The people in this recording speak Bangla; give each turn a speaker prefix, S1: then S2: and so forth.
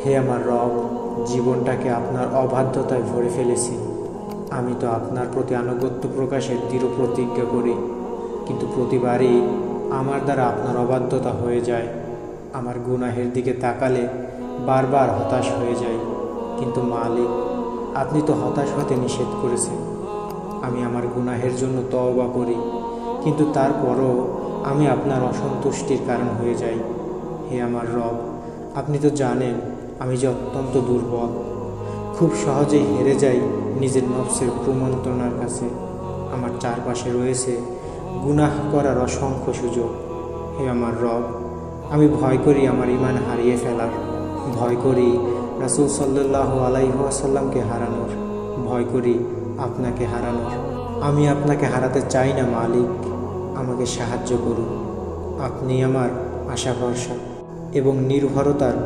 S1: হে আমার রব, জীবনটাকে আপনার অবাধ্যতায় ভরে ফেলেছি। আমি তো আপনার প্রতি আনুগত্য প্রকাশের দৃঢ় প্রতিজ্ঞা করি, কিন্তু প্রতিবারই আমার দ্বারা আপনার অবাধ্যতা হয়ে যায়। আমার গুনাহের দিকে তাকালে বারবার হতাশ হয়ে যাই। কিন্তু মালিক, আপনি তো হতাশ হতে নিষেধ করেছেন। আমি আমার গুনাহের জন্য তওবা করি, কিন্তু তারপরও আমি আপনার অসন্তুষ্টির কারণ হয়ে যাই। হে আমার রব, আপনি তো জানেন আমি যে অত্যন্ত দুর্বল, খুব সহজেই হেরে যাই নিজের নফসের কুমন্ত্রণার কাছে। আমার চারপাশে রয়েছে গুনাহ করার অসংখ্য সুযোগ। হে আমার রব, আমি ভয় করি আমার ঈমান হারিয়ে ফেলার, ভয় করি রাসূল সাল্লাল্লাহু আলাইহি ওয়াসাল্লামকে হারানোর, ভয় করি আপনাকে হারানোর। আমি আপনাকে হারাতে চাই না মালিক, আমাকে সাহায্য করুন। আপনি আমার আশা ভরসা এবং নির্ভরতার